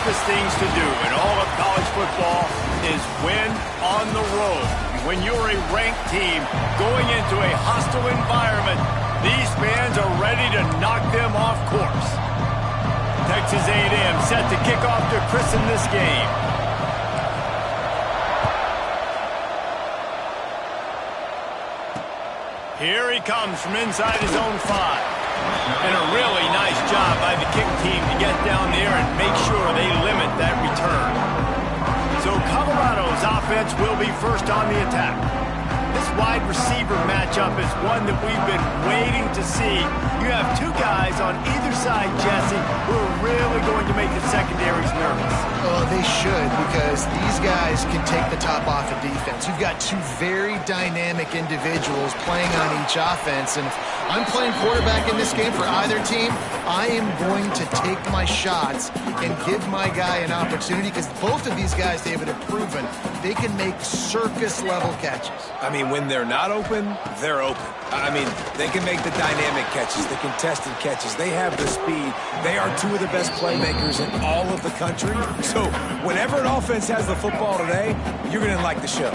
toughest things to do in all of college football is win on the road. When you're a ranked team going into a hostile environment, these fans are ready to knock them off course. Texas A&M set to kick off to christen this game. Here he comes from inside his own 5. And a really nice job by the kick team to get down there and make sure they limit that return. So Colorado's offense will be first on the attack. This wide receiver matchup is one that we've been waiting to see. You have two guys on either side, Jesse, who are really going to make the secondaries nervous. Oh, they should, because these guys can take the top off of defense. You've got two very dynamic individuals playing on each offense, and if I'm playing quarterback in this game for either team, I am going to take my shots and give my guy an opportunity, because both of these guys, David, have proven they can make circus-level catches. I mean, when they're not open, they're open. I mean, they can make the dynamic catches, the contested catches. They have the speed. They are two of the best playmakers in all of the country. So whenever an offense has the football today, you're going to like the show.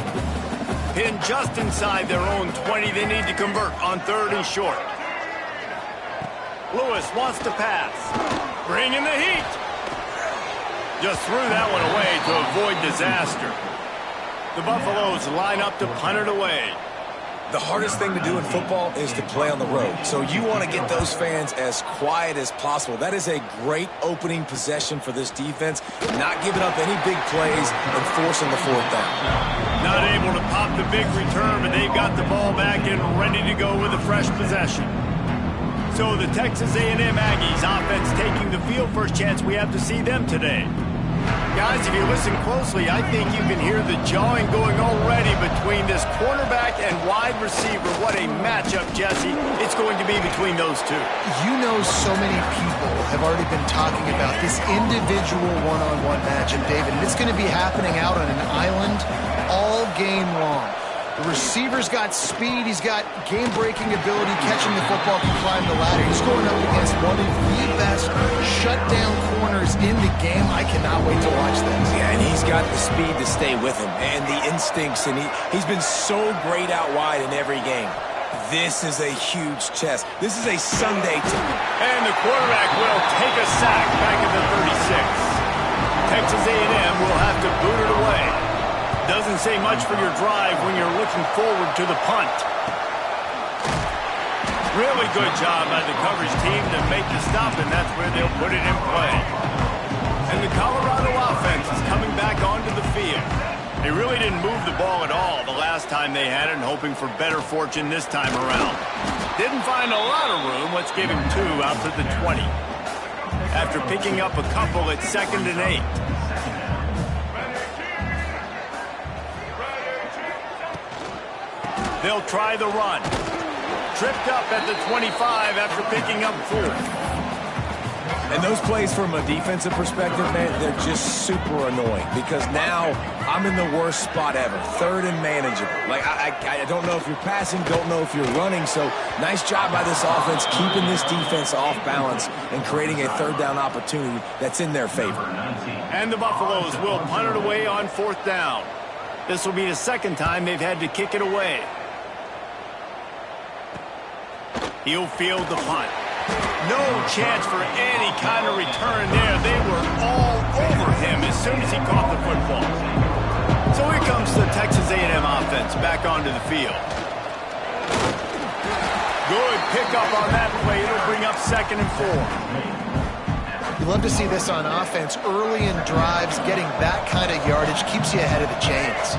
Pinned just inside their own 20. They need to convert on 3rd and short. Lewis wants to pass. Bring in the heat. Just threw that one away to avoid disaster. The Buffaloes line up to punt it away. The hardest thing to do in football is to play on the road. So you want to get those fans as quiet as possible. That is a great opening possession for this defense. Not giving up any big plays and forcing the 4th down. Not able to pop the big return, but they've got the ball back and ready to go with a fresh possession. So the Texas A&M Aggies offense taking the field. First chance we have to see them today. Guys, if you listen closely, I think you can hear the jawing going already between this cornerback and wide receiver. What a matchup, Jesse, it's going to be between those two. You know, so many people have already been talking about this individual one-on-one matchup, David, and it's going to be happening out on an island all game long. The receiver's got speed. He's got game-breaking ability, catching the football, can climb the ladder. He's going up against one of the best shutdown corners in the game. I cannot wait to watch this. Yeah, and he's got the speed to stay with him and the instincts, and he's been so great out wide in every game. This is a huge test. This is a Sunday team. And the quarterback will take a sack back at the 36. Texas A&M will have to boot it away. Doesn't say much for your drive when you're looking forward to the punt. Really good job by the coverage team to make the stop, and that's where they'll put it in play. And the Colorado offense is coming back onto the field. They really didn't move the ball at all the last time they had it, and hoping for better fortune this time around. Didn't find a lot of room. Let's give him 2 out to the 20. After picking up a couple at 2nd and 8. They'll try the run. Tripped up at the 25 after picking up 4. And those plays from a defensive perspective, man, they're just super annoying because now I'm in the worst spot ever. 3rd and manageable. Like, I don't know if you're passing, don't know if you're running. So nice job by this offense keeping this defense off balance and creating a 3rd down opportunity that's in their favor. And the Buffaloes will punt it away on 4th down. This will be the 2nd time they've had to kick it away. He'll field the punt. No chance for any kind of return there. They were all over him as soon as he caught the football. So here comes the Texas A&M offense back onto the field. Good pickup on that play. It'll bring up 2nd and 4. You love to see this on offense. Early in drives, getting that kind of yardage keeps you ahead of the chains.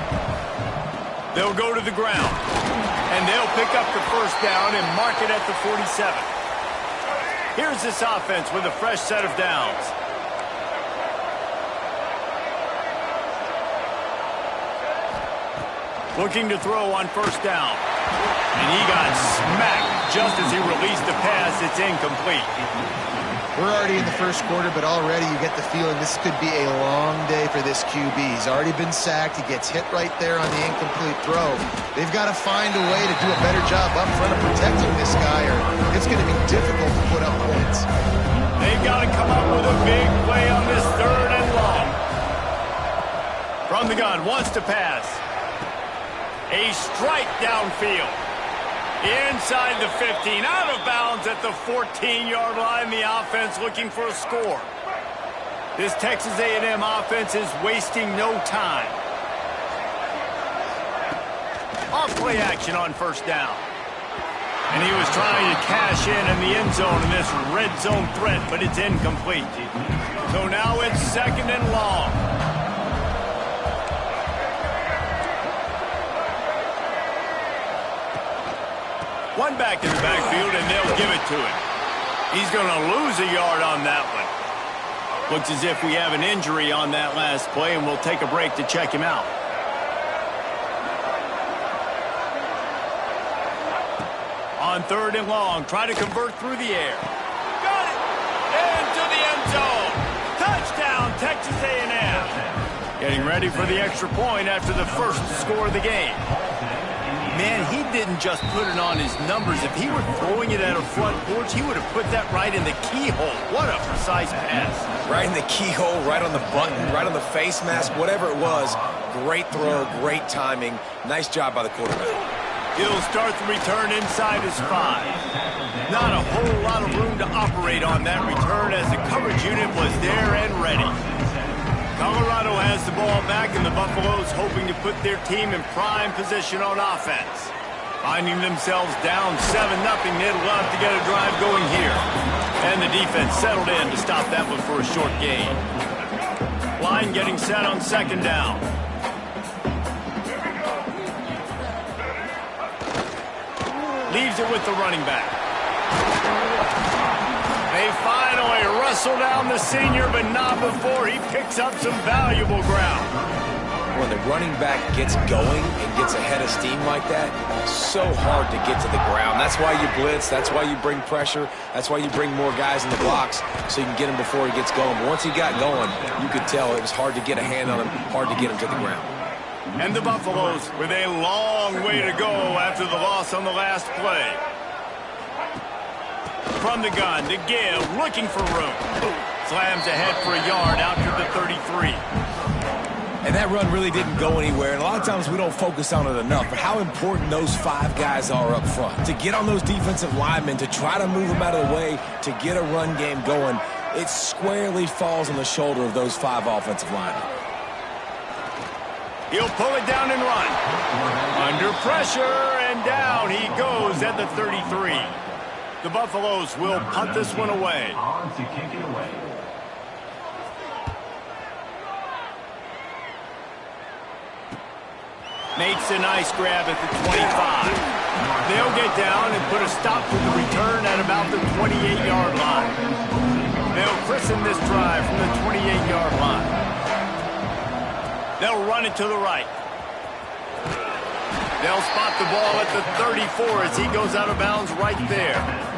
They'll go to the ground. And they'll pick up the 1st down and mark it at the 47. Here's this offense with a fresh set of downs. Looking to throw on 1st down. And he got smacked just as he released the pass. It's incomplete. We're already in the 1st quarter, but already you get the feeling this could be a long day for this QB. He's already been sacked. He gets hit right there on the incomplete throw. They've got to find a way to do a better job up front of protecting this guy, or it's going to be difficult to put up points. They've got to come up with a big play on this 3rd and long. From the gun, wants to pass. A strike downfield. Inside the 15, out of bounds at the 14-yard line. The offense looking for a score. This Texas A&M offense is wasting no time. Off play action on first down. And he was trying to cash in the end zone in this red zone threat, but it's incomplete. So now it's 2nd and long. One back in the backfield, and they'll give it to him. He's going to lose a yard on that one. Looks as if we have an injury on that last play, and we'll take a break to check him out. On 3rd and long, try to convert through the air. Got it! Into the end zone. Touchdown, Texas A&M. Getting ready for the extra point after the first score of the game. Man, he didn't just put it on his numbers. If he were throwing it at a front porch, he would have put that right in the keyhole. What a precise pass. Right in the keyhole, right on the button, right on the face mask, whatever it was. Great throw, great timing. Nice job by the quarterback. He'll start the return inside his 5. Not a whole lot of room to operate on that return as the coverage unit was there and ready. Colorado has the ball back, and the Buffaloes hoping to put their team in prime position on offense. Finding themselves down 7-0, they'd love to get a drive going here. And the defense settled in to stop that one for a short gain. Line getting set on 2nd down. Leaves it with the running back. They finally wrestle down the senior, but not before he picks up some valuable ground. When the running back gets going and gets ahead of steam like that, it's so hard to get to the ground. That's why you blitz. That's why you bring pressure. That's why you bring more guys in the box so you can get him before he gets going. But once he got going, you could tell it was hard to get a hand on him, hard to get him to the ground. And the Buffaloes with a long way to go after the loss on the last play. From the gun to give, looking for room. Slams ahead for a yard out to the 33. And that run really didn't go anywhere. And a lot of times we don't focus on it enough. But how important those 5 guys are up front. To get on those defensive linemen, to try to move them out of the way, to get a run game going, it squarely falls on the shoulder of those 5 offensive linemen. He'll pull it down and run. Under pressure, and down he goes at the 33. The Buffaloes will punt this one away. Makes a nice grab at the 25. They'll get down and put a stop to the return at about the 28-yard line. They'll christen this drive from the 28-yard line. They'll run it to the right. They'll spot the ball at the 34 as he goes out of bounds right there.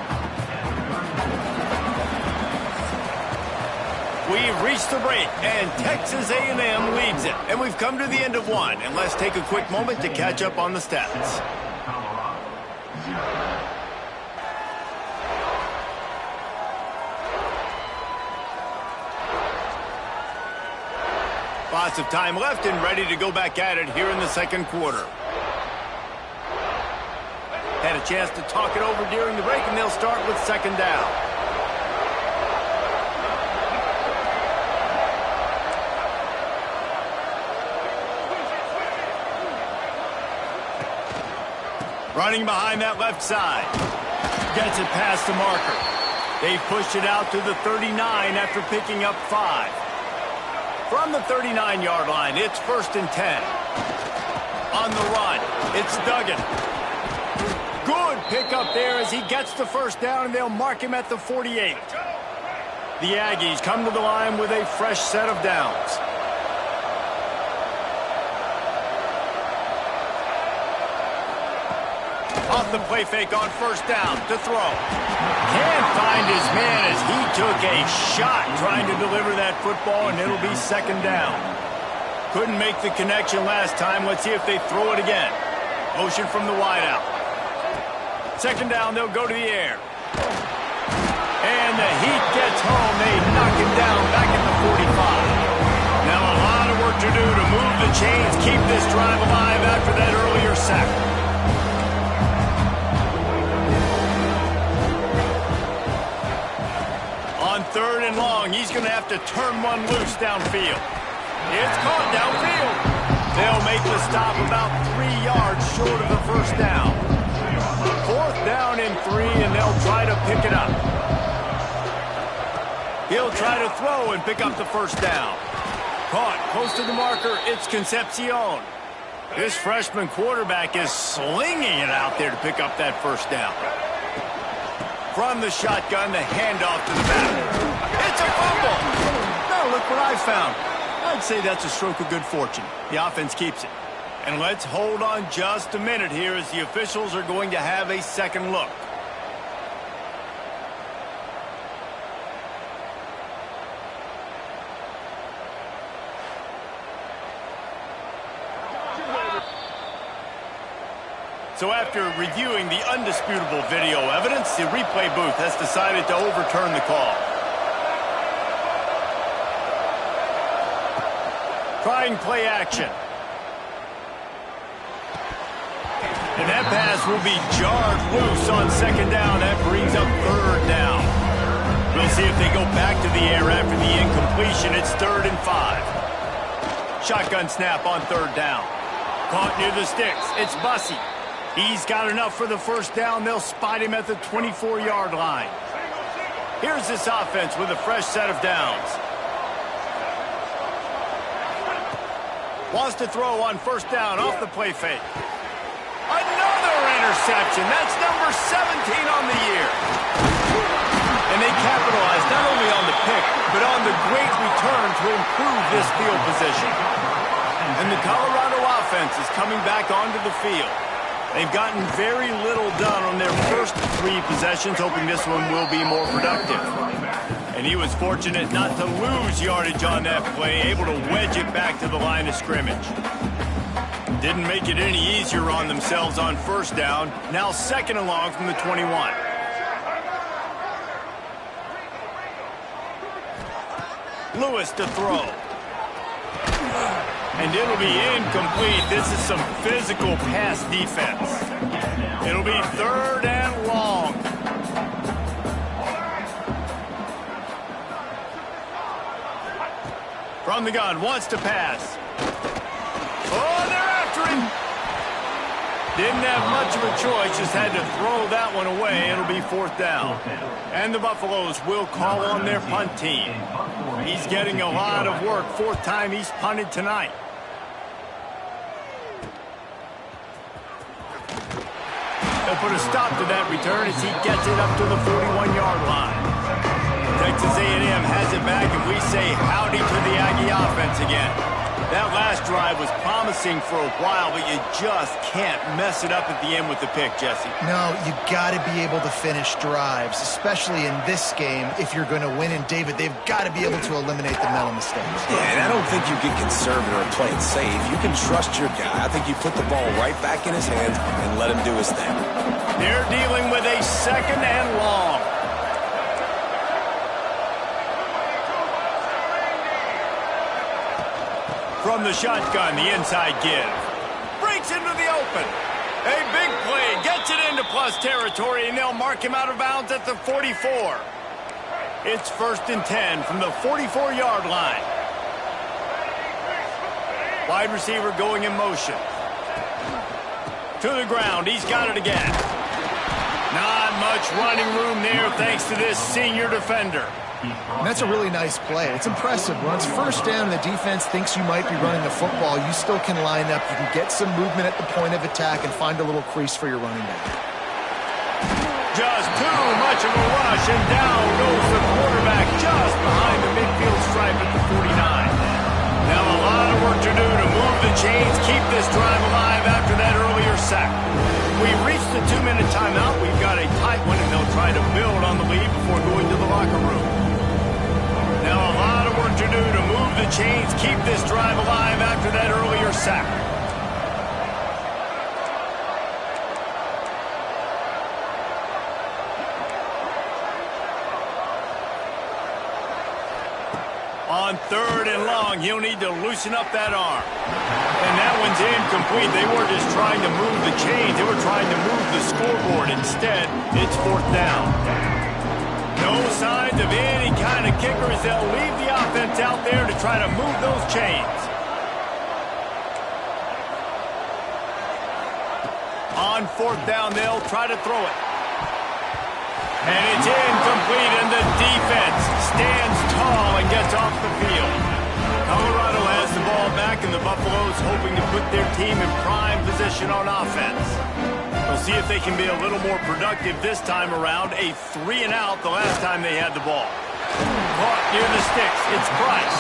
We've reached the break, and Texas A&M leads it. And we've come to the end of one. And let's take a quick moment to catch up on the stats. Lots of time left and ready to go back at it here in the second quarter. Had a chance to talk it over during the break, and they'll start with 2nd down. Running behind that left side. Gets it past the marker. They've pushed it out to the 39 after picking up 5. From the 39-yard line, it's 1st and 10. On the run, it's Duggan. Good pickup there as he gets the first down, and they'll mark him at the 48. The Aggies come to the line with a fresh set of downs. Off the play fake on first down to throw. Can't find his man as he took a shot trying to deliver that football, and it'll be 2nd down. Couldn't make the connection last time. Let's see if they throw it again. Motion from the wideout. 2nd down, they'll go to the air. And the heat gets home. They knock him down back at the 45. Now a lot of work work to do to move the chains, keep this drive alive after that earlier sack. On 3rd and long, he's going to have to turn one loose downfield. It's caught downfield. They'll make the stop about 3 yards short of the first down. 4th down and 3, and they'll try to pick it up. He'll try to throw and pick up the first down. Caught close to the marker. It's Concepcion. This freshman quarterback is slinging it out there to pick up that first down. From the shotgun, the handoff to the back. It's a fumble. Now look what I found. I'd say that's a stroke of good fortune. The offense keeps it. And let's hold on just a minute here as the officials are going to have a second look. So after reviewing the undisputable video evidence, the replay booth has decided to overturn the call. Trying play action. And that pass will be jarred loose on 2nd down. That brings up 3rd down. We'll see if they go back to the air after the incompletion. It's 3rd and 5. Shotgun snap on 3rd down. Caught near the sticks. It's Bussey. He's got enough for the first down. They'll spot him at the 24-yard line. Here's this offense with a fresh set of downs. Wants to throw on 1st down off the play fake. Another interception. That's number 17 on the year. And they capitalized not only on the pick, but on the great return to improve this field position. And the Colorado offense is coming back onto the field. They've gotten very little done on their first 3 possessions, hoping this one will be more productive. And he was fortunate not to lose yardage on that play, able to wedge it back to the line of scrimmage. Didn't make it any easier on themselves on 1st down. Now 2nd and long from the 21. Lewis to throw. And it'll be incomplete. This is some physical pass defense. It'll be 3rd and long. From the gun, wants to pass. Oh, they're after him. Didn't have much of a choice, just had to throw that one away. It'll be 4th down. And the Buffaloes will call on their punt team. He's getting a lot of work. 4th time he's punted tonight. They'll put a stop to that return as he gets it up to the 41-yard line. Texas A&M has it back, and we say howdy to the Aggie offense again. That last drive was promising for a while, but you just can't mess it up at the end with the pick, Jesse. No, you got to be able to finish drives, especially in this game. If you're going to win, and David, they've got to be able to eliminate the mental mistakes. Yeah, and I don't think you get conservative or play it safe. You can trust your guy. I think you put the ball right back in his hands and let him do his thing. They're dealing with a 2nd and long. From the shotgun, the inside give. Breaks into the open. A big play. Gets it into plus territory, and they'll mark him out of bounds at the 44. It's 1st and 10 from the 44-yard line. Wide receiver going in motion. To the ground. He's got it again. Not much running room there thanks to this senior defender. And that's a really nice play. It's impressive. When it's 1st down and the defense thinks you might be running the football, you still can line up. You can get some movement at the point of attack and find a little crease for your running back. Just too much of a rush, and down goes the quarterback just behind the midfield stripe at the 49. Now a lot of work to do to move the chains, keep this drive alive after that earlier sack. We reached the 2-minute timeout. We've got a tight one, and they'll try to build on the lead before going to the locker room. Now a lot of work to do to move the chains, keep this drive alive after that earlier sack. On On 3rd and long, he'll need to loosen up that arm. And that one's incomplete. They weren't just trying to move the chains. They were trying to move the scoreboard. Instead, it's 4th down. No signs of any kind of kickers. They'll leave the offense out there to try to move those chains. On 4th down, they'll try to throw it. And it's incomplete, and the defense stands tall and gets off the field. Colorado has the ball back, and the Buffaloes hoping to put their team in prime position on offense. We'll see if they can be a little more productive this time around. A 3-and-out the last time they had the ball. Caught near the sticks. It's Price.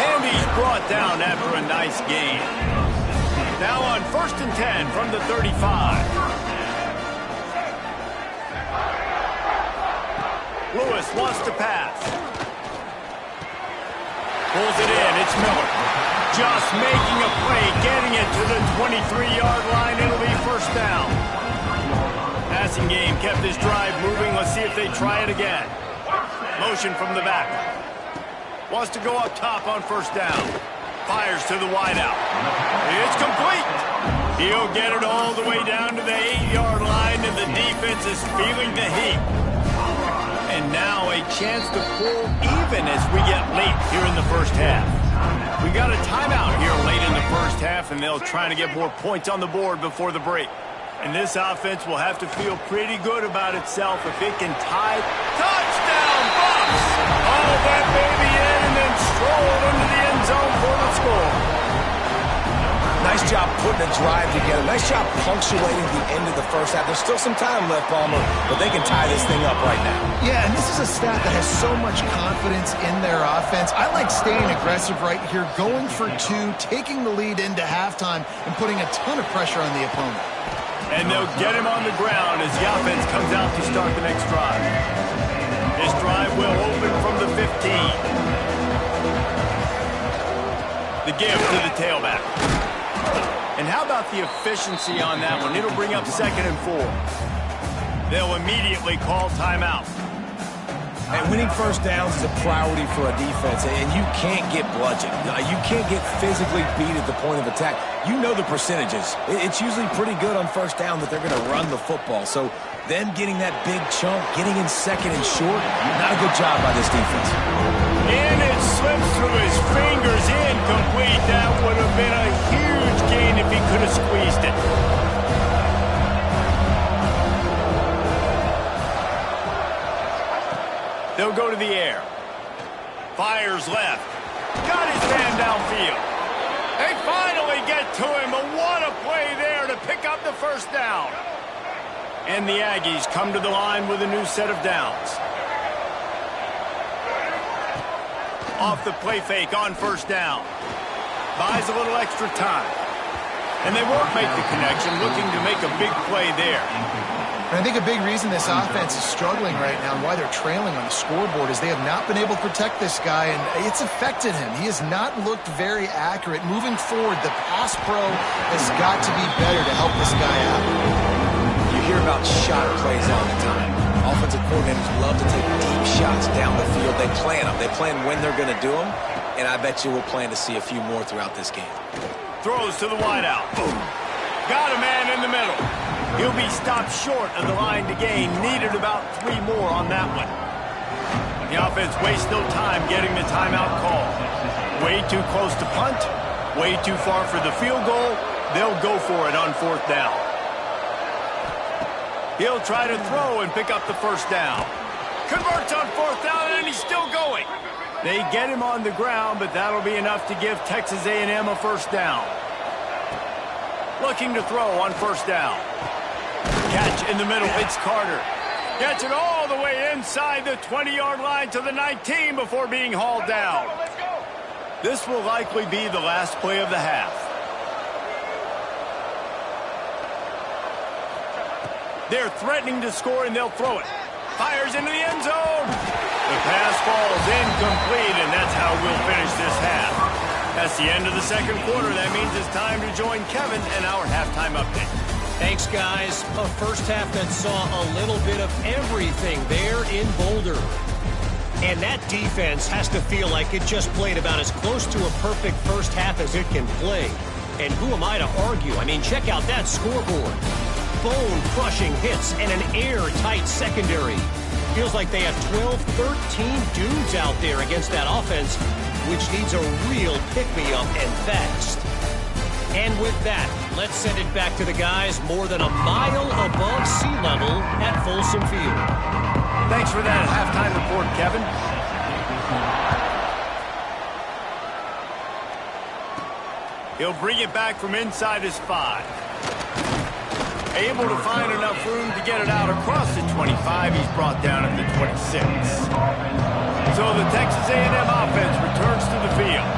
And he's brought down after a nice gain. Now on 1st and 10 from the 35. Lewis wants to pass. Pulls it in. It's Miller. Just making a play, getting it to the 23-yard line. It'll be 1st down. Passing game kept this drive moving. Let's see if they try it again. Motion from the back. Wants to go up top on 1st down. Fires to the wideout. It's complete. He'll get it all the way down to the 8-yard line, and the defense is feeling the heat. And now a chance to pull even as we get late here in the 1st half. We got a timeout here late in the 1st half, and they'll try to get more points on the board before the break. And this offense will have to feel pretty good about itself if it can tie. Touchdown, Bucs! All that baby in and then stroll into the end zone for the score. Nice job putting a drive together. Nice job punctuating the end of the 1st half. There's still some time left, Palmer, but they can tie this thing up right now. Yeah, and this is a staff that has so much confidence in their offense. I like staying aggressive right here, going for 2, taking the lead into halftime, and putting a ton of pressure on the opponent. And they'll get him on the ground as the offense comes out to start the next drive. This drive will open from the 15. The give to the tailback. And how about the efficiency on that one? It'll bring up 2nd and 4. They'll immediately call timeout. And winning 1st downs is a priority for a defense, and you can't get bludgeoned. You can't get physically beat at the point of attack. You know the percentages. It's usually pretty good on 1st down that they're going to run the football. So them getting that big chunk, getting in 2nd and short, not a good job by this defense. And it slips through his fingers, incomplete. That would have been a huge gain if he could have squeezed it. They'll go to the air. Fires left. Got his man downfield. They finally get to him, but what a play there to pick up the 1st down. And the Aggies come to the line with a new set of downs. Off the play fake on 1st down. Buys a little extra time. And they won't make the connection, looking to make a big play there. And I think a big reason this offense is struggling right now and why they're trailing on the scoreboard is they have not been able to protect this guy, and it's affected him. He has not looked very accurate. Moving forward, the pass pro has got to be better to help this guy out. You hear about shot plays all the time. Offensive coordinators love to take deep shots down the field. They plan them. They plan when they're going to do them, and I bet you we'll plan to see a few more throughout this game. Throws to the wideout. Boom. Got a man in the middle. He'll be stopped short of the line to gain. Needed about 3 more on that one. The offense wastes no time getting the timeout call. Way too close to punt. Way too far for the field goal. They'll go for it on 4th down. He'll try to throw and pick up the 1st down. Converts on 4th down, and he's still going. They get him on the ground, but that'll be enough to give Texas A&M a 1st down. Looking to throw on 1st down. Catch in the middle. It's Carter. Gets it all the way inside the 20-yard line to the 19 before being hauled down. This will likely be the last play of the half. They're threatening to score, and they'll throw it. Fires into the end zone. The pass falls incomplete, and that's how we'll finish this half. That's the end of the 2nd quarter. That means it's time to join Kevin and our halftime update. Thanks, guys. A 1st half that saw a little bit of everything there in Boulder. And that defense has to feel like it just played about as close to a perfect first half as it can play. And who am I to argue? I mean, check out that scoreboard. Bone-crushing hits and an airtight secondary. Feels like they have 12, 13 dudes out there against that offense, which needs a real pick-me-up and fast. And with that, let's send it back to the guys more than a mile above sea level at Folsom Field. Thanks for that halftime report, Kevin. He'll bring it back from inside his 5. Able to find enough room to get it out across the 25. He's brought down at the 26. So the Texas A&M offense returns to the field.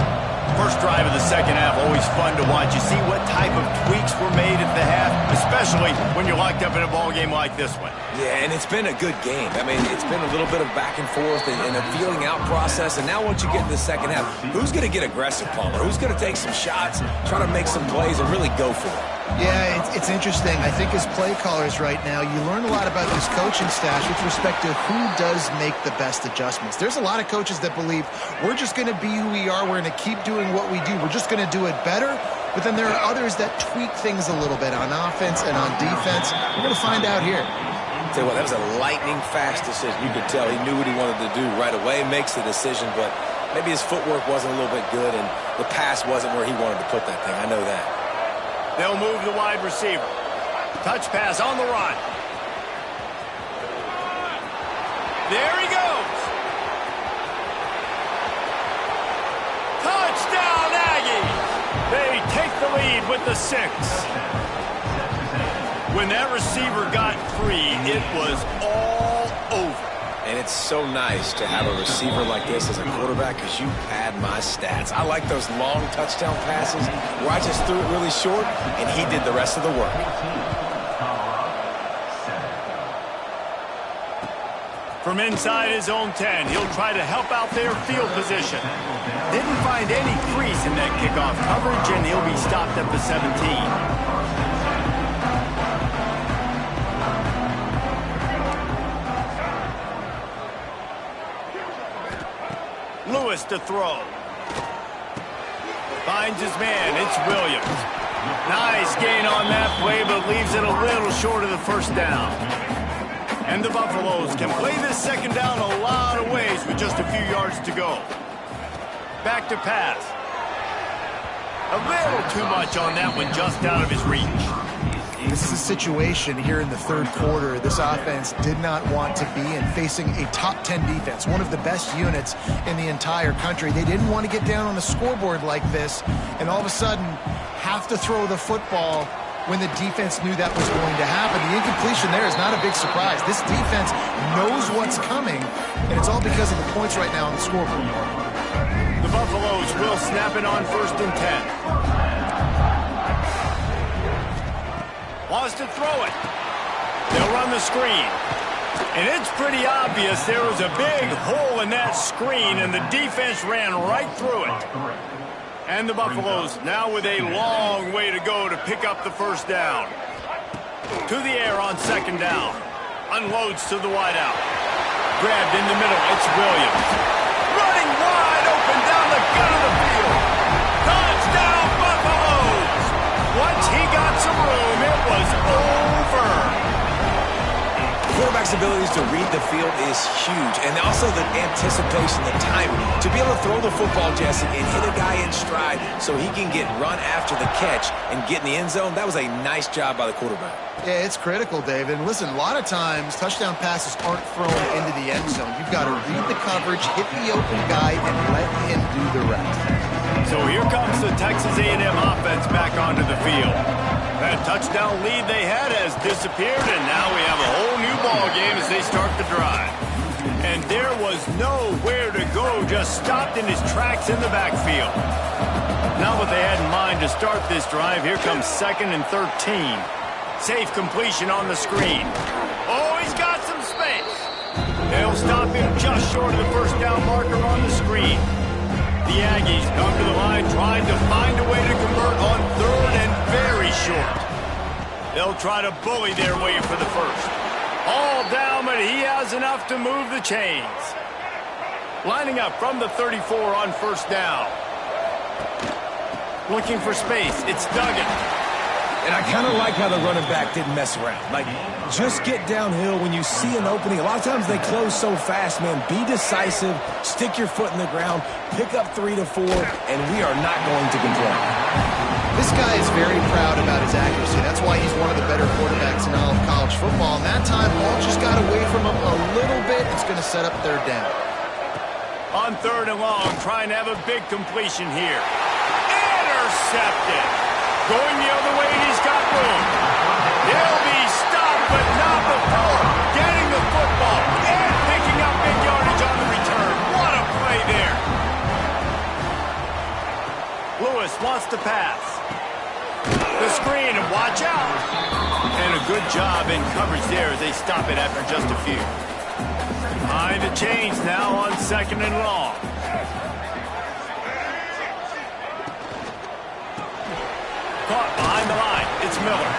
First drive of the second half, always fun to watch. You see what type of tweaks were made at the half, especially when you're locked up in a ball game like this one. Yeah, and it's been a good game. I mean, it's been a little bit of back and forth and a feeling out process. And now once you get in the second half, who's going to get aggressive, Palmer? Who's going to take some shots, try to make some plays, and really go for it? Yeah, it's interesting. I think as play callers right now, you learn a lot about this coaching staff with respect to who does make the best adjustments. There's a lot of coaches that believe we're just going to be who we are. We're going to keep doing what we do. We're just going to do it better. But then there are others that tweak things a little bit on offense and on defense. We're going to find out here. Tell you what, that was a lightning-fast decision. You could tell he knew what he wanted to do right away, makes the decision, but maybe his footwork wasn't a little bit good, and the pass wasn't where he wanted to put that thing. I know that. They'll move the wide receiver. Touch pass on the run. There he goes. Touchdown, Aggies. They take the lead with the 6. When that receiver got free, it was all over. And it's so nice to have a receiver like this as a quarterback because you pad my stats. I like those long touchdown passes where I just threw it really short and he did the rest of the work. From inside his own 10, he'll try to help out their field position. Didn't find any crease in that kickoff coverage, and he'll be stopped at the 17. Lewis to throw. Finds his man. It's Williams. Nice gain on that play, but leaves it a little short of the first down. And the Buffaloes can play this second down a lot of ways with just a few yards to go. Back to pass. A little too much on that one, just out of his reach. This is a situation here in the third quarter this offense did not want to be in, facing a top 10 defense, one of the best units in the entire country. They didn't want to get down on the scoreboard like this and all of a sudden have to throw the football when the defense knew that was going to happen. The incompletion there is not a big surprise. This defense knows what's coming, and it's all because of the points right now on the scoreboard. The Buffaloes will snap it on 1st and 10. Wants to throw it. They'll run the screen. And it's pretty obvious there was a big hole in that screen, and the defense ran right through it. And the Buffaloes now with a long way to go to pick up the first down. To the air on second down. Unloads to the wideout. Grabbed in the middle. It's Williams. Running wide open down the gut of the field. Touchdown, Buffaloes! Once he got some room, it was over. Quarterback's abilities to read the field is huge, and also the anticipation, the timing. To be able to throw the football, Jesse, and hit a guy in stride so he can get run after the catch and get in the end zone, that was a nice job by the quarterback. Yeah, it's critical, David. And listen, a lot of times touchdown passes aren't thrown into the end zone. You've got to read the coverage, hit the open guy, and let him do the rest. So here comes the Texas A&M offense back onto the field. That touchdown lead they had has disappeared, and now we have a whole new ball game as they start the drive. And there was nowhere to go, just stopped in his tracks in the backfield. Now what they had in mind to start this drive, here comes 2nd and 13. Safe completion on the screen. Oh, he's got some space. They'll stop him just short of the first down marker on the screen. The Aggies come to the line trying to find a way to convert on 3rd and very short. They'll try to bully their way for the first. All down, but he has enough to move the chains. Lining up from the 34 on first down. Looking for space. It's Duggan. And I kind of like how the running back didn't mess around. Like, just get downhill when you see an opening. A lot of times they close so fast, man. Be decisive, stick your foot in the ground, pick up 3 to 4, and we are not going to complain. This guy is very proud about his accuracy. That's why he's one of the better quarterbacks in all of college football. And that time, ball just got away from him a little bit. It's going to set up third down. On third and long, trying to have a big completion here. Intercepted. Going the other way, he's got room. He'll be stopped, but not before getting the football and picking up big yardage on the return. What a play there. Lewis wants to pass. The screen, and watch out. And a good job in coverage there as they stop it after just a few. Behind the chains now on second and long. Caught behind the line. It's Miller.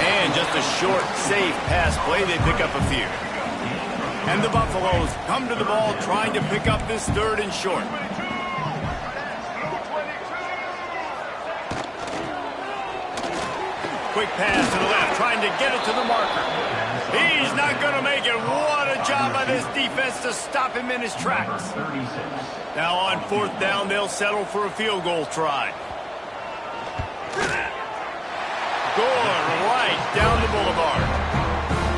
And just a short, safe pass play. They pick up a few. And the Buffaloes come to the ball trying to pick up this third and short. Quick pass to the left, trying to get it to the marker. He's not going to make it. What a job by this defense to stop him in his tracks. Now on fourth down, they'll settle for a field goal try. Going right down the boulevard.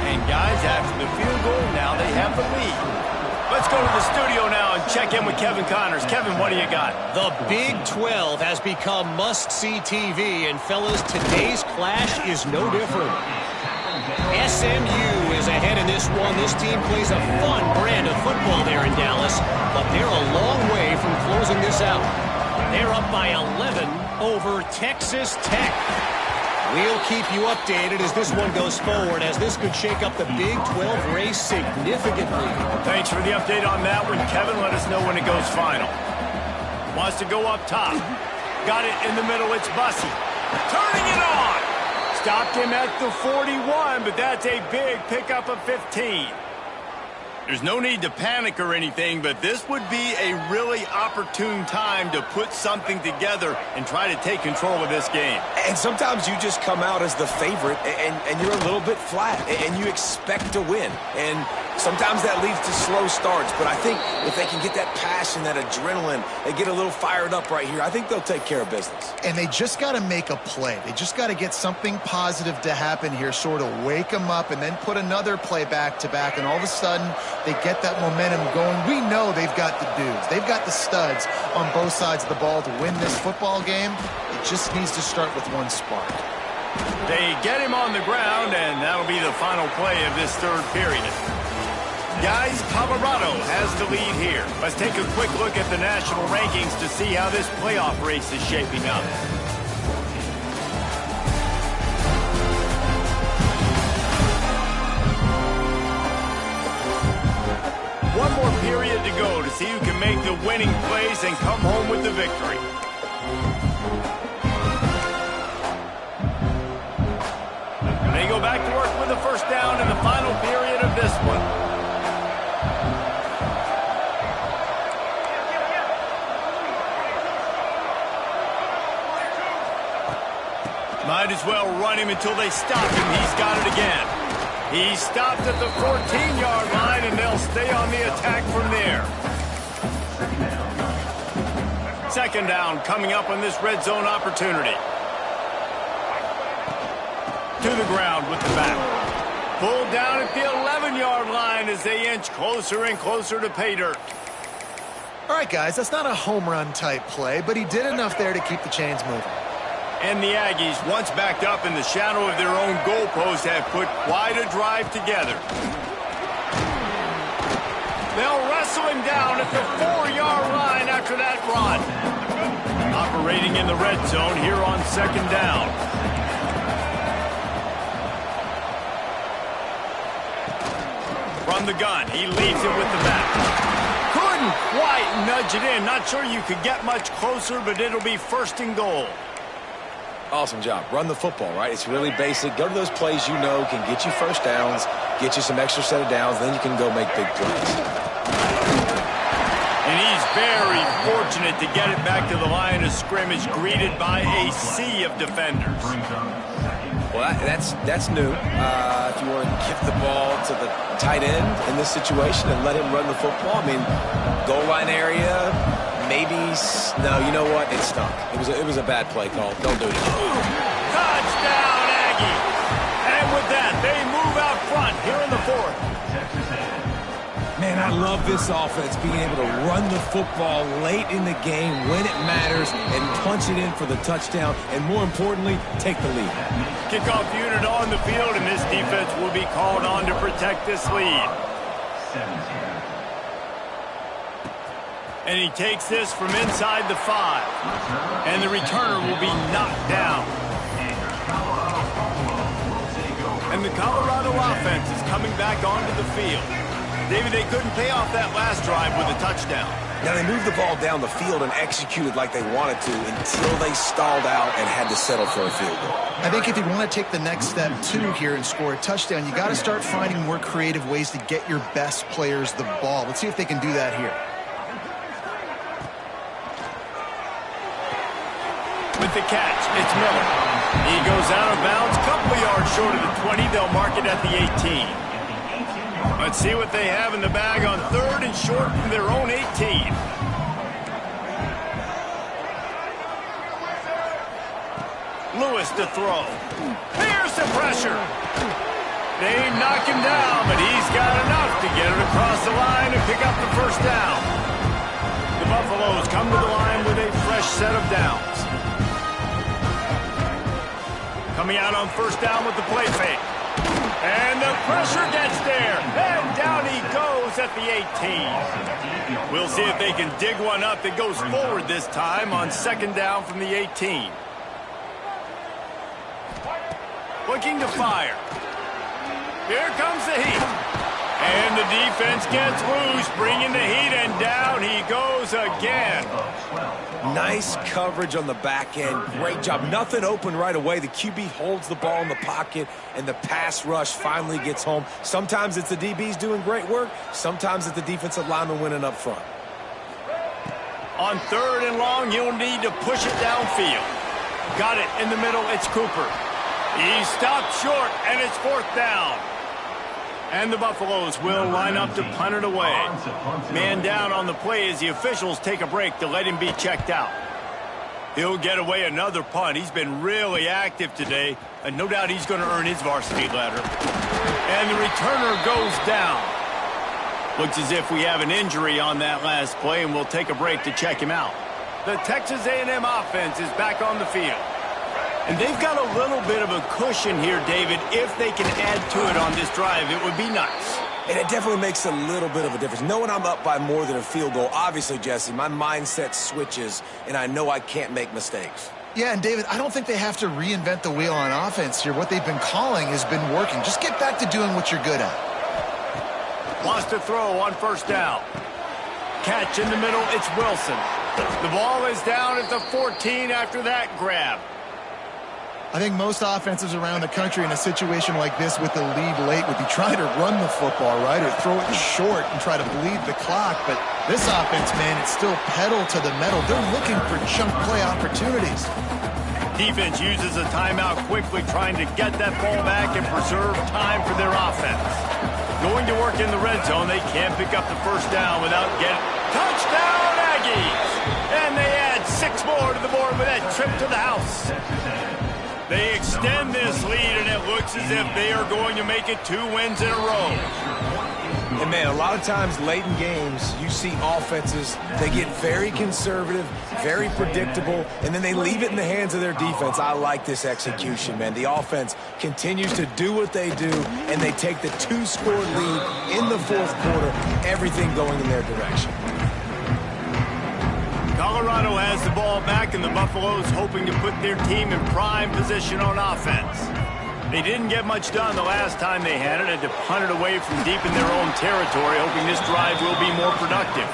And guys, after the field goal, now they have the lead. Let's go to the studio now and check in with Kevin Connors. Kevin, what do you got? The Big 12 has become must-see TV, and fellas, today's clash is no different. SMU is ahead in this one. This team plays a fun brand of football there in Dallas, but they're a long way from closing this out. They're up by 11 over Texas Tech. We'll keep you updated as this one goes forward, as this could shake up the Big 12 race significantly. Thanks for the update on that one, Kevin. Let us know when it goes final. Wants to go up top. Got it in the middle. It's Bussey. Turning it on. Stopped him at the 41, but that's a big pickup of 15. There's no need to panic or anything, but this would be a really opportune time to put something together and try to take control of this game. And sometimes you just come out as the favorite, and you're a little bit flat, and you expect to win. And sometimes that leads to slow starts, but I think if they can get that passion, that adrenaline, they get a little fired up right here, I think they'll take care of business. And they just got to make a play. They just got to get something positive to happen here, sort of wake them up, and then put another play back-to-back, and all of a sudden they get that momentum going. We know they've got the dudes. They've got the studs on both sides of the ball to win this football game. It just needs to start with one spark. They get him on the ground, and that'll be the final play of this third period. Guys, Colorado has the lead here. Let's take a quick look at the national rankings to see how this playoff race is shaping up. One more period to go to see who can make the winning plays and come home with the victory. They go back to work with the first down in the final period of this one. Might as well run him until they stop him. He's got it again. He stopped at the 14-yard line, and they'll stay on the attack from there. Second down coming up on this red zone opportunity. To the ground with the back. Pulled down at the 11-yard line as they inch closer and closer to pay dirt. All right, guys, that's not a home run type play, but he did enough there to keep the chains moving. And the Aggies, once backed up in the shadow of their own goalpost, have put quite a drive together. They'll wrestle him down at the 4-yard line after that run. Operating in the red zone here on second down. From the gun, he leaves it with the back. Couldn't quite nudge it in. Not sure you could get much closer, but it'll be first and goal. Awesome job. Run the football, right? It's really basic. Go to those plays you know can get you first downs, get you some extra set of downs, then you can go make big plays. he's very fortunate to get it back to the line of scrimmage, greeted by a sea of defenders. Well, that's new. If you want to give the ball to the tight end in this situation and let him run the football, I mean, goal line area, maybe. No, you know what? It stunk. It was a bad play call. Don't do it. Touchdown, Aggie! And with that, they move out front here in the fourth. Man, I love this offense being able to run the football late in the game when it matters and punch it in for the touchdown, and more importantly, take the lead. Kickoff unit on the field, and this defense will be called on to protect this lead. And he takes this from inside the 5. And the returner will be knocked down. And the Colorado offense is coming back onto the field. David, they couldn't pay off that last drive with a touchdown. Now, they moved the ball down the field and executed like they wanted to until they stalled out and had to settle for a field goal. I think if you want to take the next step, too, here and score a touchdown, you got to start finding more creative ways to get your best players the ball. Let's see if they can do that here. With the catch, it's Miller. He goes out of bounds, couple of yards short of the 20. They'll mark it at the 18. Let's see what they have in the bag on 3rd and short from their own 18. Lewis to throw. Here's the pressure. They knock him down, but he's got enough to get it across the line and pick up the first down. The Buffaloes come to the line with a fresh set of downs. Coming out on first down with the play fake. And the pressure gets there. And down he goes at the 18. We'll see if they can dig one up that goes forward this time on 2nd down from the 18. Looking to fire. Here comes the heat. And the defense gets loose, bringing the heat, and down he goes again. Nice coverage on the back end. Great job. Nothing open right away. The QB holds the ball in the pocket, and the pass rush finally gets home. Sometimes it's the DBs doing great work. Sometimes it's the defensive lineman winning up front. On 3rd and long, you'll need to push it downfield. Got it in the middle. It's Cooper. He stopped short, and it's 4th down. And the Buffaloes will line up to punt it away. Man down on the play as the officials take a break to let him be checked out. He'll get away another punt. He's been really active today, and no doubt he's going to earn his varsity letter. And the returner goes down. Looks as if we have an injury on that last play, and we'll take a break to check him out. The Texas A&M offense is back on the field. And they've got a little bit of a cushion here, David. If they can add to it on this drive, it would be nice. And it definitely makes a little bit of a difference. Knowing I'm up by more than a field goal, obviously, Jesse, my mindset switches, and I know I can't make mistakes. Yeah, and David, I don't think they have to reinvent the wheel on offense here. What they've been calling has been working. Just get back to doing what you're good at. Wants to throw on 1st down. Catch in the middle, it's Wilson. The ball is down at the 14 after that grab. I think most offenses around the country in a situation like this with the lead late would be trying to run the football, right, or throw it short and try to bleed the clock. But this offense, man, it's still pedal to the metal. They're looking for chunk play opportunities. Defense uses a timeout quickly, trying to get that ball back and preserve time for their offense. Going to work in the red zone. They can't pick up the first down without getting... Touchdown, Aggies! And they add 6 more to the board with that trip to the house. They extend this lead, and it looks as if they are going to make it 2 wins in a row. And, man, a lot of times late in games, you see offenses, they get very conservative, very predictable, and then they leave it in the hands of their defense. I like this execution, man. The offense continues to do what they do, and they take the 2-score lead in the 4th quarter, everything going in their direction. Colorado has the ball back, and the Buffaloes hoping to put their team in prime position on offense. They didn't get much done the last time they had it, and to punt it away from deep in their own territory, hoping this drive will be more productive.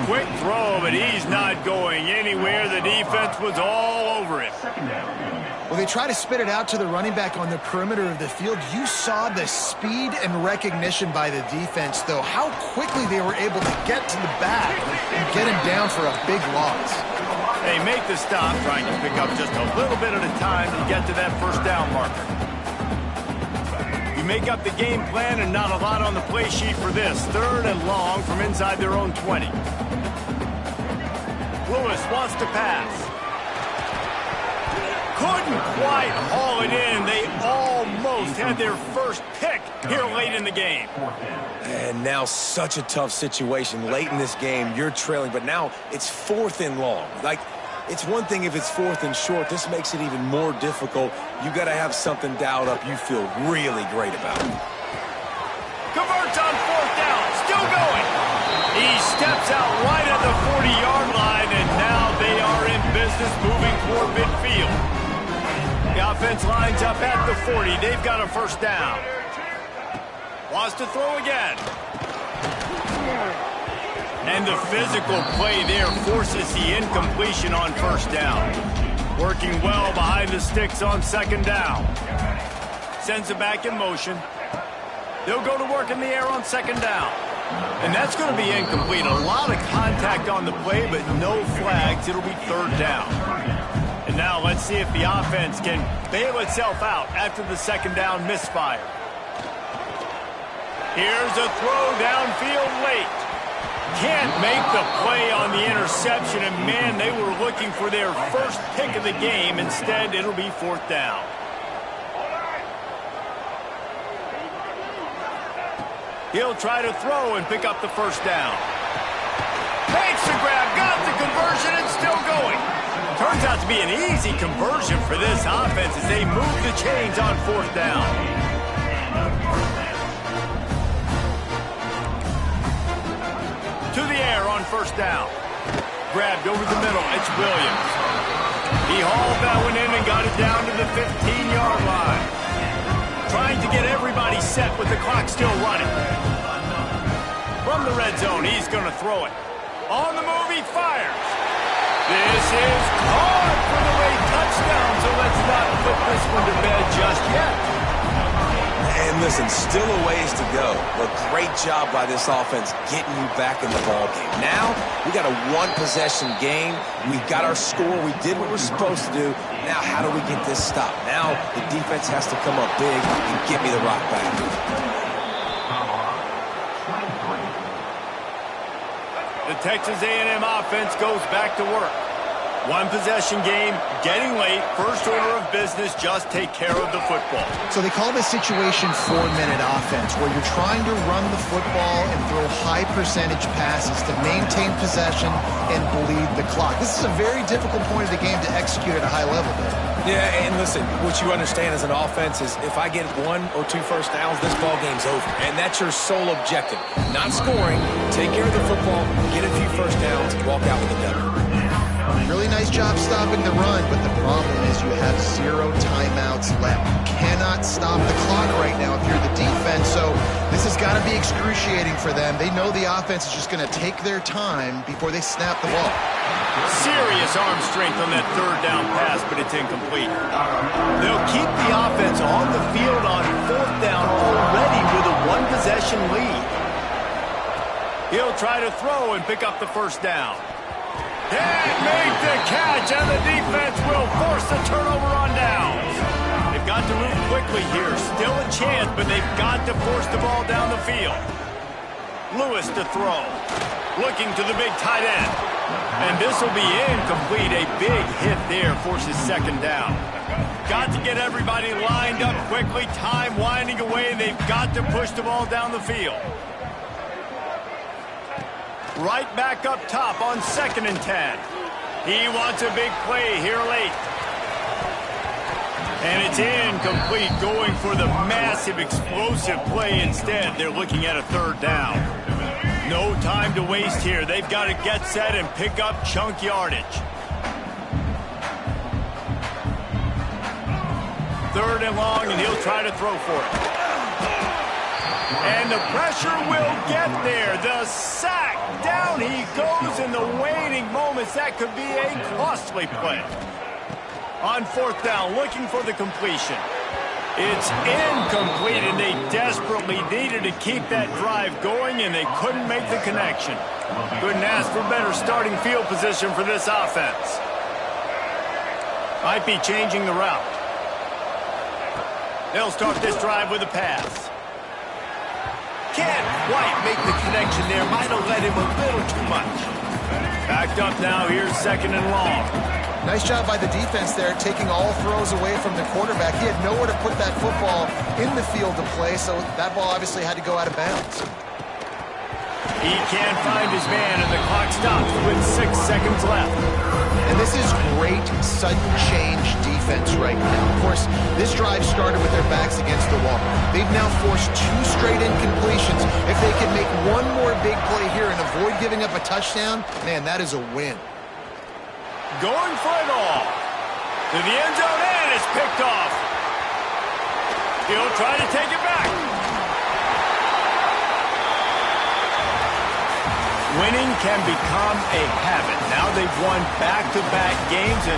Quick throw, but he's not going anywhere. The defense was all over it. Well, they try to spit it out to the running back on the perimeter of the field. You saw the speed and recognition by the defense, though, how quickly they were able to get to the back and get him down for a big loss. They make the stop, trying to pick up just a little bit at a time to get to that first down marker. You make up the game plan and not a lot on the play sheet for this. 3rd and long from inside their own 20. Lewis wants to pass. Couldn't quite haul it in. They almost had their first pick here late in the game. And now such a tough situation. Late in this game, you're trailing, but now it's 4th and long. Like, it's one thing if it's 4th and short. This makes it even more difficult. You got to have something dialed up you feel really great about. Converts on 4th down. Still going. He steps out right at the 40-yard line, and now they are in business moving toward midfield. The offense lines up at the 40. They've got a first down. Wants to throw again. And the physical play there forces the incompletion on first down. Working well behind the sticks on 2nd down. Sends it back in motion. They'll go to work in the air on 2nd down. And that's going to be incomplete. A lot of contact on the play, but no flags. It'll be 3rd down. And now let's see if the offense can bail itself out after the 2nd down misfire. Here's a throw downfield late. Can't make the play on the interception, and man, they were looking for their first pick of the game. Instead, it'll be 4th down. He'll try to throw and pick up the first down. Makes the grab, got the conversion, and still going. Turns out to be an easy conversion for this offense as they move the chains on 4th down. To the air on 1st down. Grabbed over the middle. It's Williams. He hauled that one in and got it down to the 15-yard line. Trying to get everybody set with the clock still running. From the red zone, he's going to throw it. On the move, he fires. This is caught for the late touchdown, so let's not put this one to bed just yet. And listen, still a ways to go, but great job by this offense getting you back in the ballgame. Now, we got a 1-possession game. We got our score. We did what we're supposed to do. Now, how do we get this stopped? Now, the defense has to come up big and get me the rock back. The Texas A&M offense goes back to work. 1-possession game, getting late, first order of business, just take care of the football. So they call this situation 4-minute offense, where you're trying to run the football and throw high percentage passes to maintain possession and bleed the clock. This is a very difficult point of the game to execute at a high level, though. Yeah, and listen, what you understand as an offense is if I get 1 or 2 first downs, this ball game's over. And that's your sole objective. Not scoring, take care of the football, get a few first downs, walk out with a W. Really nice job stopping the run, but the problem is you have 0 timeouts left. You cannot stop the clock right now if you're the defense, so this has got to be excruciating for them. They know the offense is just going to take their time before they snap the ball. Serious arm strength on that 3rd down pass, but it's incomplete. They'll keep the offense on the field on 4th down already with a 1-possession lead. He'll try to throw and pick up the first down. And make the catch, and the defense will force the turnover on downs. They've got to move quickly here. Still a chance, but they've got to force the ball down the field. Lewis to throw. Looking to the big tight end. And this will be incomplete. A big hit there forces 2nd down. Got to get everybody lined up quickly. Time winding away, and they've got to push the ball down the field. Right back up top on 2nd and 10. He wants a big play here late. And it's incomplete, going for the massive explosive play instead. They're looking at a 3rd down. No time to waste here. They've got to get set and pick up chunk yardage. 3rd and long, and he'll try to throw for it. And the pressure will get there. The sack. Down he goes in the waning moments. That could be a costly play. On fourth down, looking for the completion. It's incomplete, and they desperately needed to keep that drive going, and they couldn't make the connection. Couldn't ask for better starting field position for this offense. Might be changing the route. They'll start this drive with a pass. Can't quite make the connection there. Might have let him a little too much. Backed up now. Here's second and long. Nice job by the defense there, taking all throws away from the quarterback. He had nowhere to put that football in the field to play, so that ball obviously had to go out of bounds. He can't find his man, and the clock stops with 6 seconds left. And this is great sudden change defense right now. Of course, this drive started with their backs against the wall. They've now forced 2 straight incompletions. If they can make one more big play here and avoid giving up a touchdown, man, that is a win. Going for it all. To the end zone, and it's picked off. He'll try to take it back. Winning can become a habit. Now they've won back-to-back games, and